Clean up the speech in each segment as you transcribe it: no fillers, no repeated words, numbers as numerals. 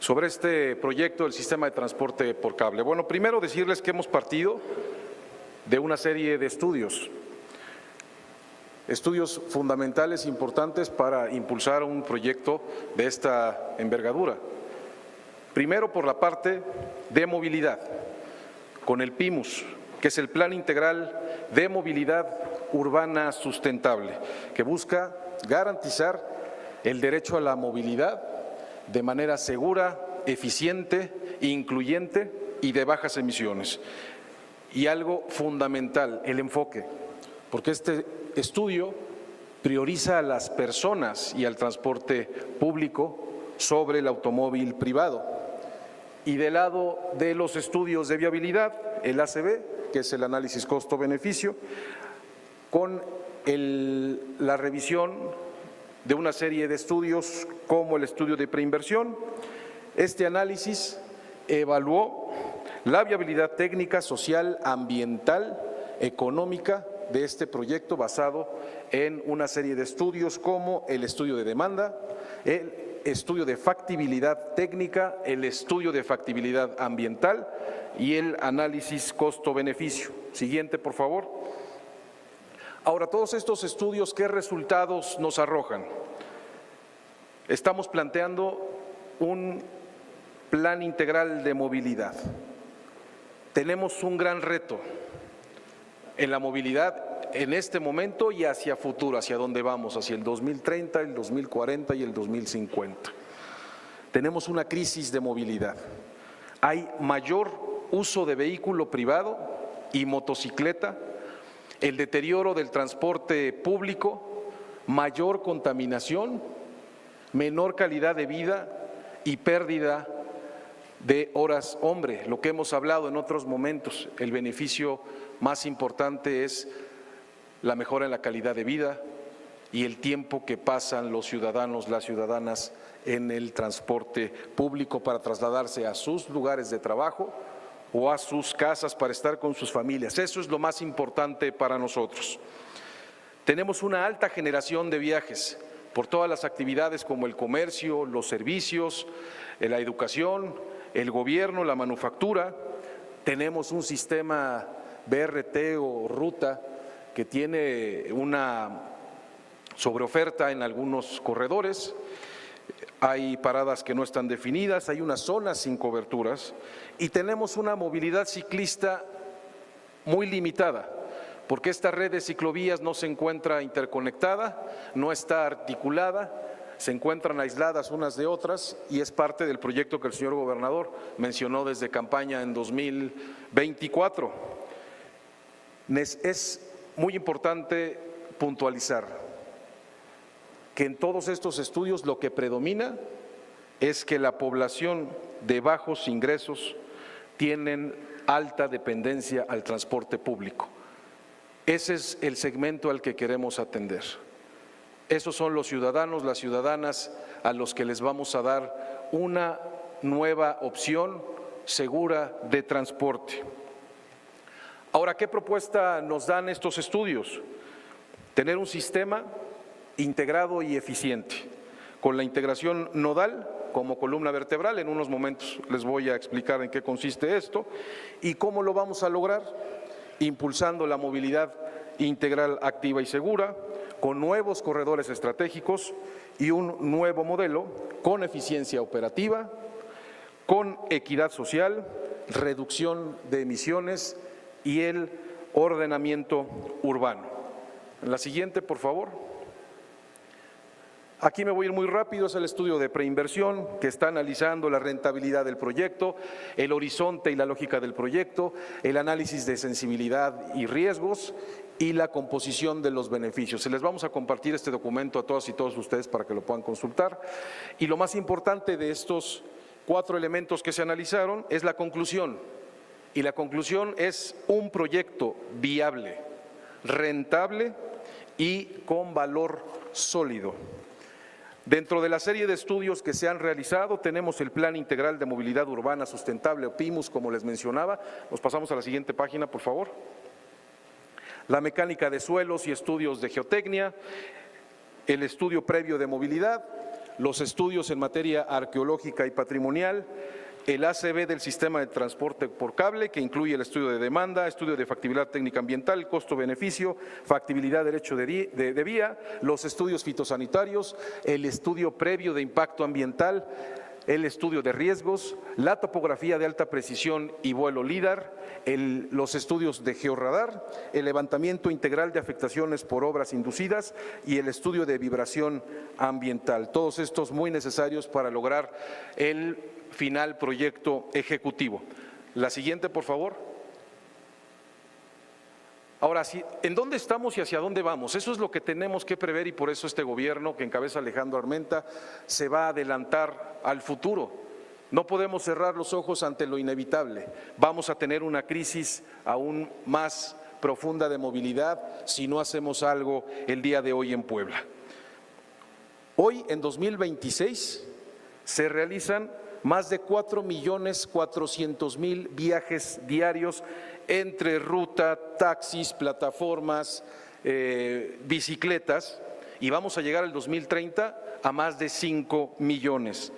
sobre este proyecto del sistema de transporte por cable. Bueno, primero decirles que hemos partido de una serie de estudios fundamentales importantes para impulsar un proyecto de esta envergadura. Primero, por la parte de movilidad, con el PIMUS, que es el Plan Integral de Movilidad Urbana Sustentable, que busca garantizar el derecho a la movilidad de manera segura, eficiente, incluyente y de bajas emisiones. Y algo fundamental, el enfoque, porque este estudio prioriza a las personas y al transporte público sobre el automóvil privado. Y del lado de los estudios de viabilidad, el ACB, que es el análisis costo-beneficio, con la revisión de una serie de estudios como el estudio de preinversión. Este análisis evaluó la viabilidad técnica, social, ambiental, económica de este proyecto basado en una serie de estudios como el estudio de demanda, el estudio de factibilidad técnica, el estudio de factibilidad ambiental y el análisis costo-beneficio. Siguiente, por favor. Ahora, todos estos estudios, ¿qué resultados nos arrojan? Estamos planteando un plan integral de movilidad. Tenemos un gran reto en la movilidad en este momento y hacia futuro, hacia dónde vamos, hacia el 2030, el 2040 y el 2050. Tenemos una crisis de movilidad. Hay mayor uso de vehículo privado y motocicleta, el deterioro del transporte público, mayor contaminación, menor calidad de vida y pérdida de horas hombre. Lo que hemos hablado en otros momentos, el beneficio más importante es la mejora en la calidad de vida y el tiempo que pasan los ciudadanos, las ciudadanas en el transporte público para trasladarse a sus lugares de trabajo o a sus casas para estar con sus familias. Eso es lo más importante para nosotros. Tenemos una alta generación de viajes por todas las actividades como el comercio, los servicios, la educación, el gobierno, la manufactura. Tenemos un sistema BRT o ruta que tiene una sobreoferta en algunos corredores, hay paradas que no están definidas, hay unas zonas sin coberturas y tenemos una movilidad ciclista muy limitada, porque esta red de ciclovías no se encuentra interconectada, no está articulada, se encuentran aisladas unas de otras y es parte del proyecto que el señor gobernador mencionó desde campaña en 2024. Es muy importante puntualizar que en todos estos estudios lo que predomina es que la población de bajos ingresos tienen alta dependencia al transporte público. Ese es el segmento al que queremos atender. Esos son los ciudadanos, las ciudadanas a los que les vamos a dar una nueva opción segura de transporte. Ahora, ¿qué propuesta nos dan estos estudios? Tener un sistema integrado y eficiente, con la integración nodal como columna vertebral. En unos momentos les voy a explicar en qué consiste esto y cómo lo vamos a lograr, impulsando la movilidad integral, activa y segura, con nuevos corredores estratégicos y un nuevo modelo con eficiencia operativa, con equidad social, reducción de emisiones y el ordenamiento urbano. En la siguiente, por favor. Aquí me voy a ir muy rápido, es el estudio de preinversión que está analizando la rentabilidad del proyecto, el horizonte y la lógica del proyecto, el análisis de sensibilidad y riesgos y la composición de los beneficios. Se les vamos a compartir este documento a todas y todos ustedes para que lo puedan consultar. Y lo más importante de estos 4 elementos que se analizaron es la conclusión. Y la conclusión es un proyecto viable, rentable y con valor sólido. Dentro de la serie de estudios que se han realizado tenemos el Plan Integral de Movilidad Urbana Sustentable o PIMUS, como les mencionaba. Nos pasamos a la siguiente página, por favor. La mecánica de suelos y estudios de geotecnia, el estudio previo de movilidad, los estudios en materia arqueológica y patrimonial, el ACB del sistema de transporte por cable, que incluye el estudio de demanda, estudio de factibilidad técnica ambiental, costo-beneficio, factibilidad derecho de vía, los estudios fitosanitarios, el estudio previo de impacto ambiental, el estudio de riesgos, la topografía de alta precisión y vuelo LIDAR, los estudios de georradar, el levantamiento integral de afectaciones por obras inducidas y el estudio de vibración ambiental. Todos estos muy necesarios para lograr el final proyecto ejecutivo. La siguiente, por favor. Ahora, ¿en dónde estamos y hacia dónde vamos? Eso es lo que tenemos que prever y por eso este gobierno que encabeza Alejandro Armenta se va a adelantar al futuro. No podemos cerrar los ojos ante lo inevitable. Vamos a tener una crisis aún más profunda de movilidad si no hacemos algo el día de hoy en Puebla. Hoy, en 2026, se realizan más de 4.400.000 viajes diarios entre ruta, taxis, plataformas, bicicletas, y vamos a llegar al 2030 a más de 5 millones.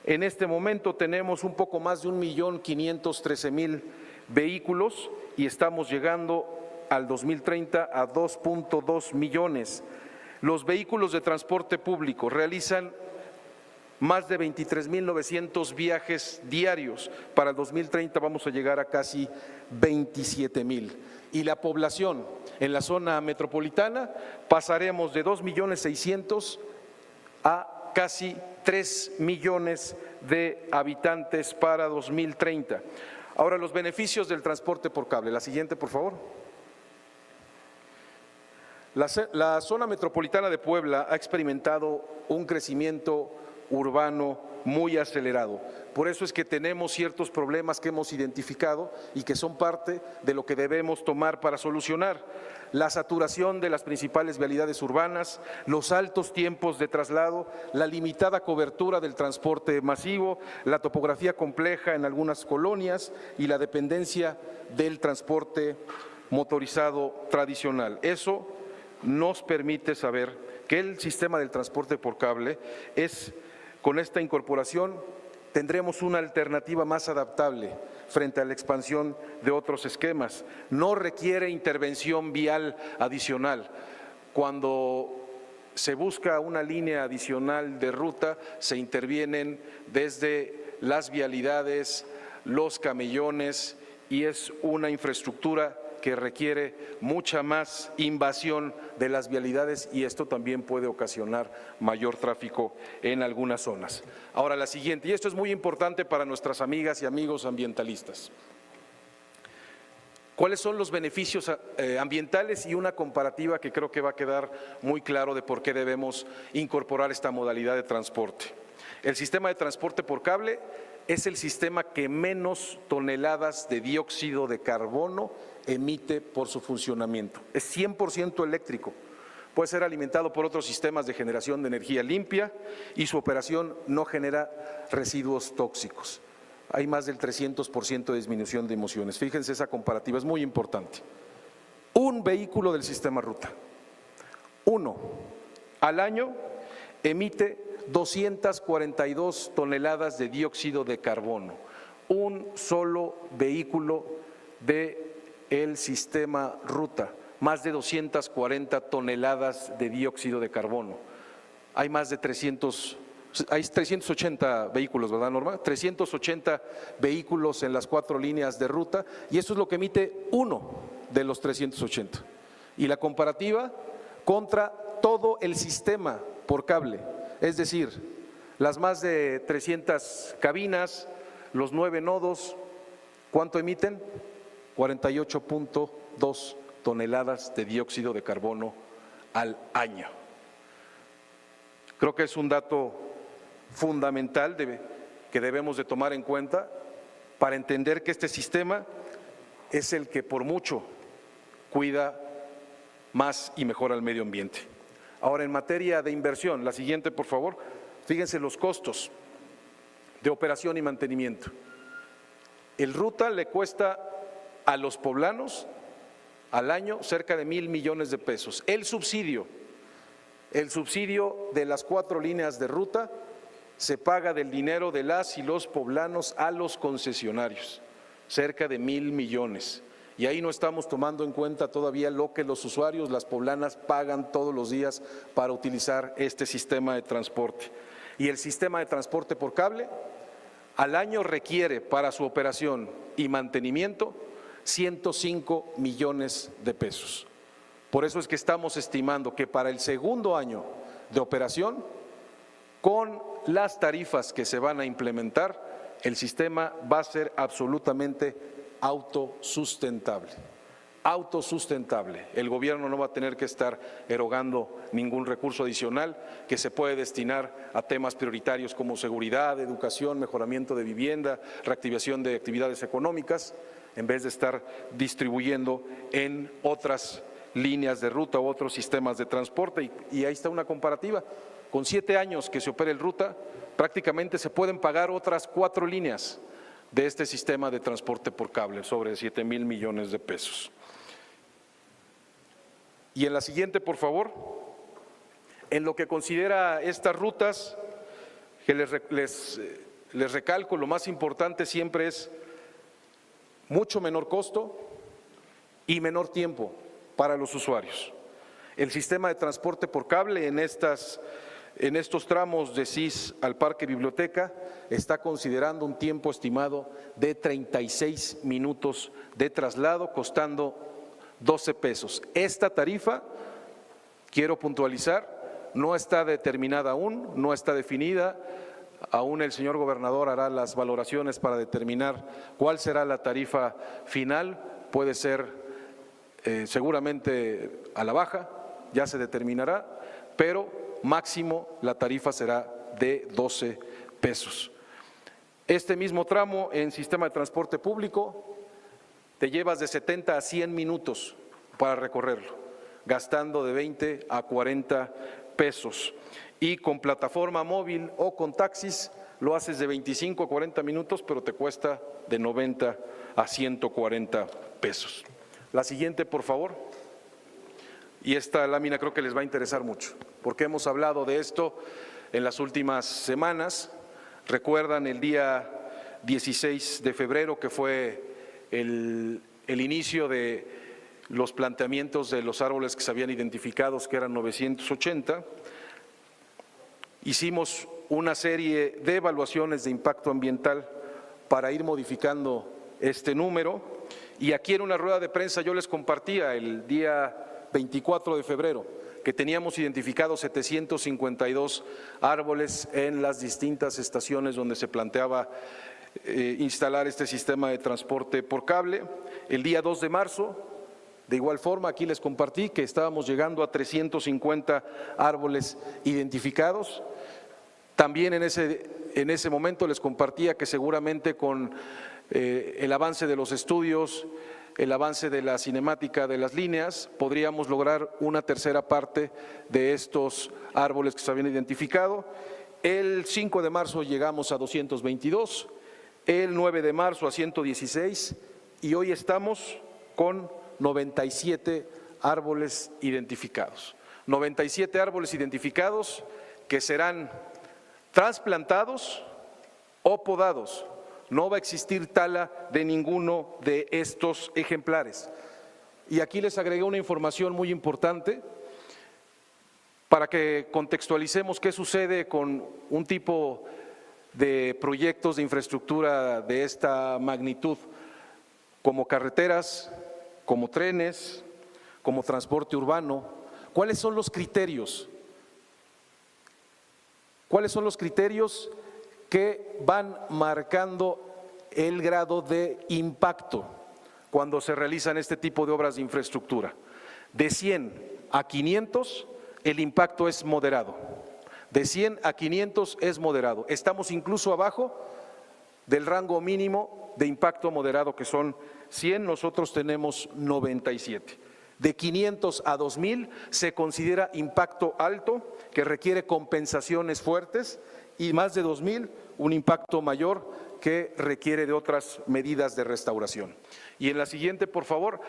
En este momento tenemos un poco más de 1.513.000 vehículos y estamos llegando al 2030 a 2.2 millones. Los vehículos de transporte público realizan más de 23.900 viajes diarios. Para el 2030 vamos a llegar a casi 27.000. Y la población en la zona metropolitana pasaremos de 2.600.000 a casi 3 millones de habitantes para 2030. Ahora, los beneficios del transporte por cable. La siguiente, por favor. La zona metropolitana de Puebla ha experimentado un crecimiento urbano muy acelerado. Por eso es que tenemos ciertos problemas que hemos identificado y que son parte de lo que debemos tomar para solucionar. La saturación de las principales vialidades urbanas, los altos tiempos de traslado, la limitada cobertura del transporte masivo, la topografía compleja en algunas colonias y la dependencia del transporte motorizado tradicional. Eso nos permite saber que el sistema del transporte por cable con esta incorporación tendremos una alternativa más adaptable frente a la expansión de otros esquemas. No requiere intervención vial adicional. Cuando se busca una línea adicional de ruta, se intervienen desde las vialidades, los camellones y es una infraestructura que requiere mucha más invasión de las vialidades y esto también puede ocasionar mayor tráfico en algunas zonas. Ahora la siguiente, y esto es muy importante para nuestras amigas y amigos ambientalistas. ¿Cuáles son los beneficios ambientales? Y una comparativa que creo que va a quedar muy claro de por qué debemos incorporar esta modalidad de transporte. El sistema de transporte por cable es el sistema que menos toneladas de dióxido de carbono emite por su funcionamiento. Es 100% eléctrico, puede ser alimentado por otros sistemas de generación de energía limpia y su operación no genera residuos tóxicos. Hay más del 300% de disminución de emisiones. Fíjense, esa comparativa es muy importante. Un vehículo del sistema ruta, uno al año emite 242 toneladas de dióxido de carbono. Un solo vehículo del sistema ruta, más de 240 toneladas de dióxido de carbono. Hay más de 380 vehículos, ¿verdad, Norma? 380 vehículos en las 4 líneas de ruta y eso es lo que emite uno de los 380. Y la comparativa contra todo el sistema por cable, es decir, las más de 300 cabinas, los 9 nodos, ¿cuánto emiten? 48.2 toneladas de dióxido de carbono al año. Creo que es un dato fundamental que debemos de tomar en cuenta para entender que este sistema es el que por mucho cuida más y mejor al medio ambiente. Ahora, en materia de inversión, la siguiente, por favor, fíjense los costos de operación y mantenimiento. El ruta le cuesta a los poblanos al año cerca de 1,000 millones de pesos. El subsidio El subsidio de las 4 líneas de ruta se paga del dinero de las y los poblanos a los concesionarios, cerca de 1,000 millones. Y ahí no estamos tomando en cuenta todavía lo que los usuarios, las poblanas, pagan todos los días para utilizar este sistema de transporte. Y el sistema de transporte por cable al año requiere para su operación y mantenimiento 105 millones de pesos. Por eso es que estamos estimando que para el segundo año de operación, con las tarifas que se van a implementar, el sistema va a ser absolutamente autosustentable. Autosustentable. El gobierno no va a tener que estar erogando ningún recurso adicional que se puede destinar a temas prioritarios como seguridad, educación, mejoramiento de vivienda, reactivación de actividades económicas, en vez de estar distribuyendo en otras líneas de ruta u otros sistemas de transporte. Y ahí está una comparativa. Con 7 años que se opere el ruta, prácticamente se pueden pagar otras 4 líneas de este sistema de transporte por cable, sobre 7,000 millones de pesos. Y en la siguiente, por favor, en lo que considera estas rutas, que les recalco, lo más importante siempre es mucho menor costo y menor tiempo para los usuarios. El sistema de transporte por cable en estos tramos de CIS al Parque Biblioteca está considerando un tiempo estimado de 36 minutos de traslado, costando 12 pesos. Esta tarifa, quiero puntualizar, no está determinada aún, no está definida. Aún el señor gobernador hará las valoraciones para determinar cuál será la tarifa final. Puede ser seguramente a la baja, ya se determinará, pero máximo la tarifa será de 12 pesos. Este mismo tramo en sistema de transporte público te llevas de 70 a 100 minutos para recorrerlo, gastando de 20 a 40 pesos. Y con plataforma móvil o con taxis lo haces de 25 a 40 minutos, pero te cuesta de 90 a 140 pesos. La siguiente, por favor. Y esta lámina creo que les va a interesar mucho, porque hemos hablado de esto en las últimas semanas. Recuerdan el día 16 de febrero, que fue el inicio de los planteamientos de los árboles que se habían identificado, que eran 980. Hicimos una serie de evaluaciones de impacto ambiental para ir modificando este número, y aquí en una rueda de prensa yo les compartía el día 24 de febrero que teníamos identificados 752 árboles en las distintas estaciones donde se planteaba instalar este sistema de transporte por cable. El día 2 de marzo, de igual forma, aquí les compartí que estábamos llegando a 350 árboles identificados. También en ese momento les compartía que seguramente con el avance de los estudios, el avance de la cinemática de las líneas, podríamos lograr una tercera parte de estos árboles que se habían identificado. El 5 de marzo llegamos a 222, el 9 de marzo a 116 y hoy estamos con 97 árboles identificados. 97 árboles identificados que serán trasplantados o podados. No va a existir tala de ninguno de estos ejemplares. Y aquí les agregué una información muy importante para que contextualicemos qué sucede con un tipo de proyectos de infraestructura de esta magnitud, como carreteras, como trenes, como transporte urbano. ¿Cuáles son los criterios? ¿Cuáles son los criterios que van marcando el grado de impacto cuando se realizan este tipo de obras de infraestructura? De 100 a 500 el impacto es moderado, de 100 a 500 es moderado. Estamos incluso abajo del rango mínimo de impacto moderado, que son 100, nosotros tenemos 97. De 500 a 2000 se considera impacto alto, que requiere compensaciones fuertes, y más de 2000 un impacto mayor que requiere de otras medidas de restauración. Y en la siguiente, por favor,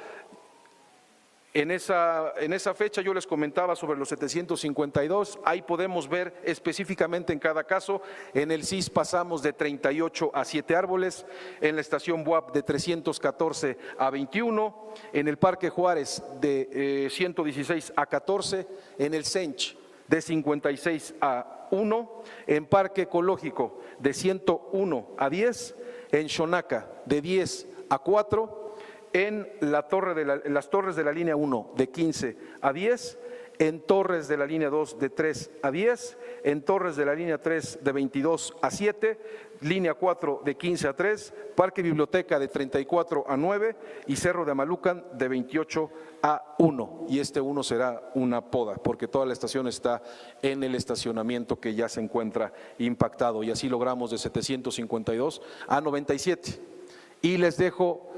En esa fecha yo les comentaba sobre los 752, ahí podemos ver específicamente en cada caso. En el CIS pasamos de 38 a 7 árboles, en la estación BUAP de 314 a 21, en el Parque Juárez de 116 a 14, en el CENCH de 56 a 1, en Parque Ecológico de 101 a 10, en Xonaca de 10 a 4, en las torres de la línea 1 de 15 a 10, en torres de la línea 2 de 3 a 10, en torres de la línea 3 de 22 a 7, línea 4 de 15 a 3, Parque Biblioteca de 34 a 9 y Cerro de Amalucan de 28 a 1. Y este 1 será una poda, porque toda la estación está en el estacionamiento que ya se encuentra impactado, y así logramos de 752 a 97. Y les dejo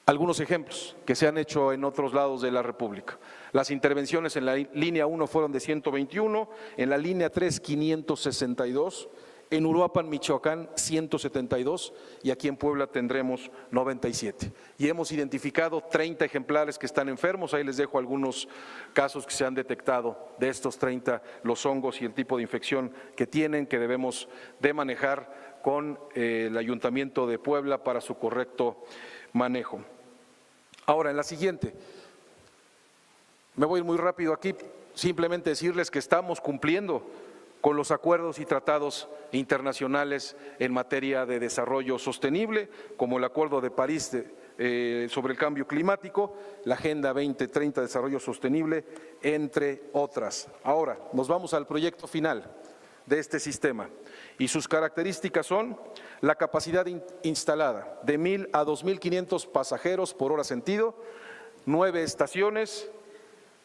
algunos ejemplos que se han hecho en otros lados de la República. Las intervenciones en la línea 1 fueron de 121, en la línea 3 562, en Uruapan, Michoacán 172 y aquí en Puebla tendremos 97. Y hemos identificado 30 ejemplares que están enfermos, ahí les dejo algunos casos que se han detectado de estos 30, los hongos y el tipo de infección que tienen, que debemos de manejar con el Ayuntamiento de Puebla para su correcto manejo. Ahora, en la siguiente, me voy muy rápido aquí, simplemente decirles que estamos cumpliendo con los acuerdos y tratados internacionales en materia de desarrollo sostenible, como el Acuerdo de París sobre el cambio climático, la Agenda 2030 de Desarrollo Sostenible, entre otras. Ahora, nos vamos al proyecto final de este sistema y sus características son la capacidad instalada de 1,000 a 2,500 pasajeros por hora sentido, 9 estaciones,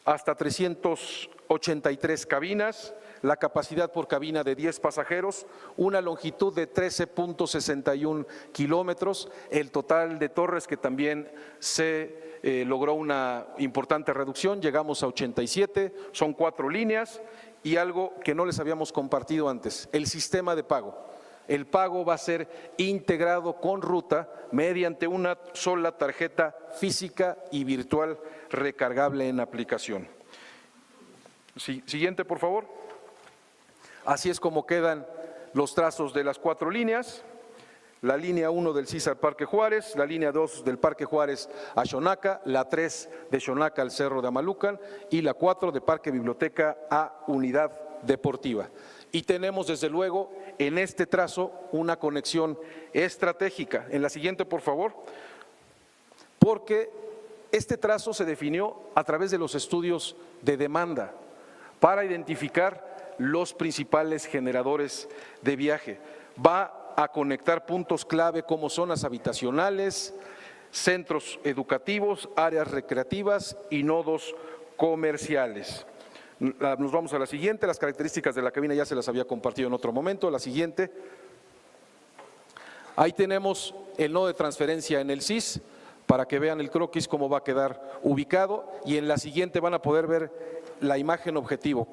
hasta 383 cabinas, la capacidad por cabina de 10 pasajeros, una longitud de 13.61 kilómetros, el total de torres que también se logró una importante reducción, llegamos a 87, son 4 líneas y algo que no les habíamos compartido antes, el sistema de pago. El pago va a ser integrado con ruta mediante una sola tarjeta física y virtual recargable en aplicación. Siguiente, por favor. Así es como quedan los trazos de las 4 líneas. La línea 1 del CIS al Parque Juárez, la línea 2 del Parque Juárez a Xonaca, la 3 de Xonaca al Cerro de Amalucan y la 4 de Parque Biblioteca a Unidad Deportiva. Y tenemos desde luego en este trazo una conexión estratégica. En la siguiente, por favor, porque este trazo se definió a través de los estudios de demanda para identificar los principales generadores de viaje. Va a conectar puntos clave como zonas habitacionales, centros educativos, áreas recreativas y nodos comerciales. Nos vamos a la siguiente, las características de la cabina ya se las había compartido en otro momento. La siguiente, ahí tenemos el nodo de transferencia en el CIS, para que vean el croquis cómo va a quedar ubicado, y en la siguiente van a poder ver la imagen objetivo.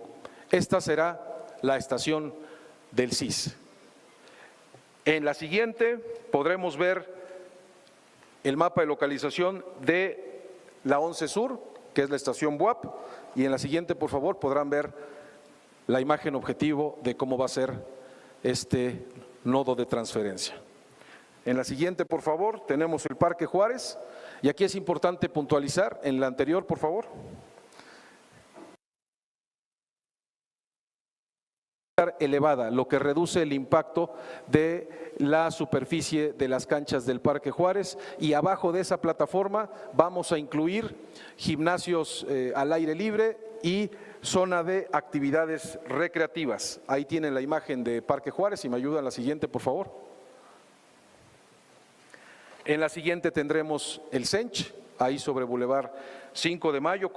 Esta será la estación del CIS. En la siguiente podremos ver el mapa de localización de la 11 Sur, que es la estación BUAP, y en la siguiente, por favor, podrán ver la imagen objetivo de cómo va a ser este nodo de transferencia. En la siguiente, por favor, tenemos el Parque Juárez, y aquí es importante puntualizar, en la anterior, por favor, elevada, lo que reduce el impacto de la superficie de las canchas del Parque Juárez, y abajo de esa plataforma vamos a incluir gimnasios al aire libre y zona de actividades recreativas. Ahí tienen la imagen de Parque Juárez, si me ayudan la siguiente, por favor. En la siguiente tendremos el CENCH, ahí sobre Boulevard 5 de Mayo,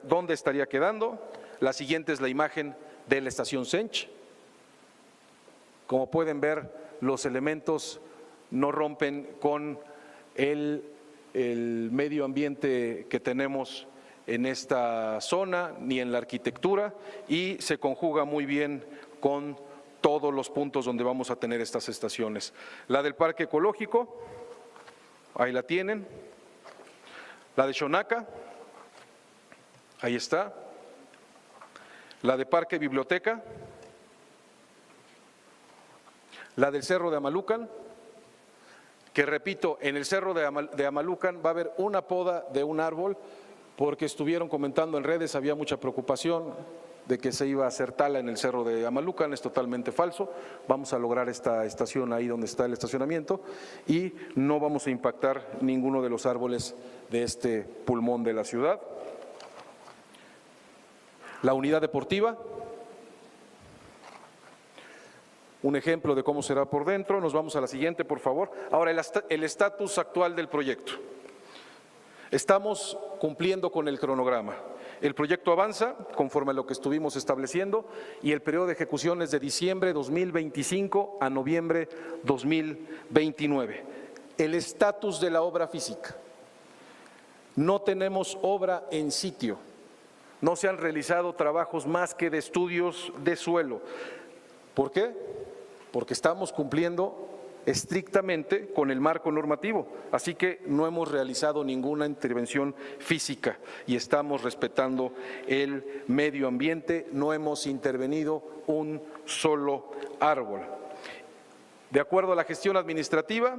dónde estaría quedando. La siguiente es la imagen de la estación CENCH. Como pueden ver, los elementos no rompen con el medio ambiente que tenemos en esta zona, ni en la arquitectura, y se conjuga muy bien con todos los puntos donde vamos a tener estas estaciones. La del Parque Ecológico, ahí la tienen. La de Xonaca, ahí está. La de Parque Biblioteca, la del Cerro de Amalucan, que repito, en el Cerro de Amalucan va a haber una poda de un árbol, porque estuvieron comentando en redes, había mucha preocupación de que se iba a hacer tala en el Cerro de Amalucan, es totalmente falso. Vamos a lograr esta estación ahí donde está el estacionamiento y no vamos a impactar ninguno de los árboles de este pulmón de la ciudad. La unidad deportiva, un ejemplo de cómo será por dentro. Nos vamos a la siguiente, por favor. Ahora, el estatus actual del proyecto. Estamos cumpliendo con el cronograma. El proyecto avanza conforme a lo que estuvimos estableciendo y el periodo de ejecución es de diciembre 2025 a noviembre 2029. El estatus de la obra física. No tenemos obra en sitio. No se han realizado trabajos más que de estudios de suelo. ¿Por qué? Porque estamos cumpliendo estrictamente con el marco normativo, así que no hemos realizado ninguna intervención física y estamos respetando el medio ambiente, no hemos intervenido un solo árbol. De acuerdo a la gestión administrativa,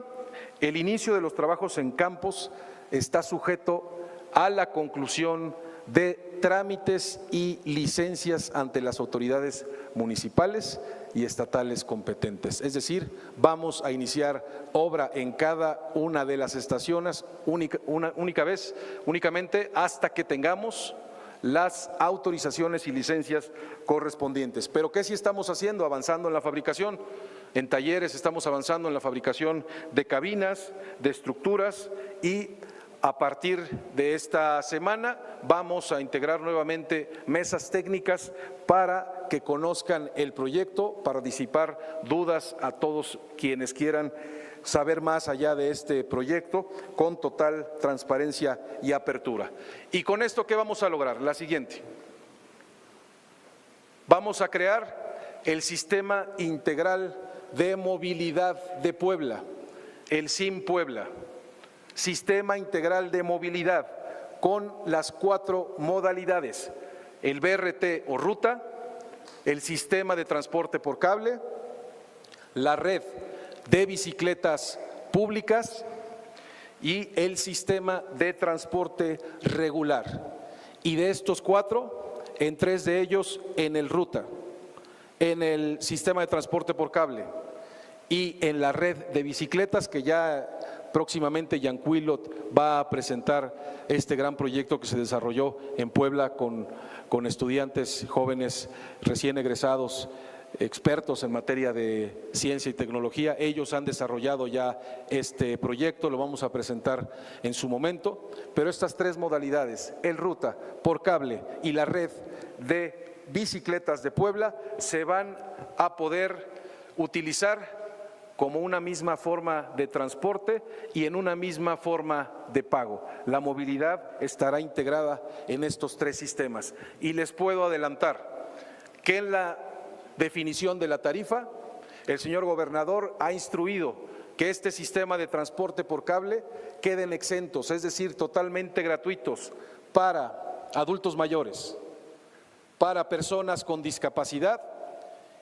el inicio de los trabajos en campos está sujeto a la conclusión de trámites y licencias ante las autoridades municipales y estatales competentes. Es decir, vamos a iniciar obra en cada una de las estaciones únicamente hasta que tengamos las autorizaciones y licencias correspondientes. ¿Pero qué sí estamos haciendo? Avanzando en la fabricación. En talleres estamos avanzando en la fabricación de cabinas, de estructuras y a partir de esta semana vamos a integrar nuevamente mesas técnicas para que conozcan el proyecto, para disipar dudas a todos quienes quieran saber más allá de este proyecto con total transparencia y apertura. Y con esto, ¿qué vamos a lograr? La siguiente. Vamos a crear el Sistema Integral de Movilidad de Puebla, el SIM Puebla. Sistema Integral de Movilidad con las 4 modalidades, el BRT o ruta, el sistema de transporte por cable, la red de bicicletas públicas y el sistema de transporte regular. Y de estos 4, en 3 de ellos en el ruta, en el sistema de transporte por cable y en la red de bicicletas, que ya próximamente Yancuilot va a presentar este gran proyecto que se desarrolló en Puebla con estudiantes jóvenes recién egresados, expertos en materia de ciencia y tecnología. Ellos han desarrollado ya este proyecto, lo vamos a presentar en su momento, pero estas 3 modalidades, el ruta, por cable y la red de bicicletas de Puebla, se van a poder utilizar como una misma forma de transporte y en una misma forma de pago. La movilidad estará integrada en estos 3 sistemas. Y les puedo adelantar que en la definición de la tarifa, el señor gobernador ha instruido que este sistema de transporte por cable queden exentos, es decir, totalmente gratuitos para adultos mayores, para personas con discapacidad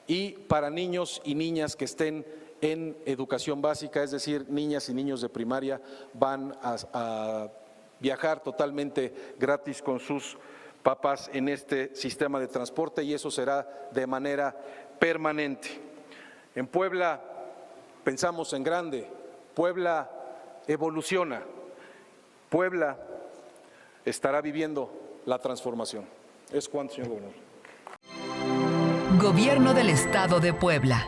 y para niños y niñas que estén en educación básica, es decir, niñas y niños de primaria van a viajar totalmente gratis con sus papás en este sistema de transporte y eso será de manera permanente. En Puebla pensamos en grande, Puebla evoluciona, Puebla estará viviendo la transformación. Es cuanto, señor gobernador. Gobierno del Estado de Puebla.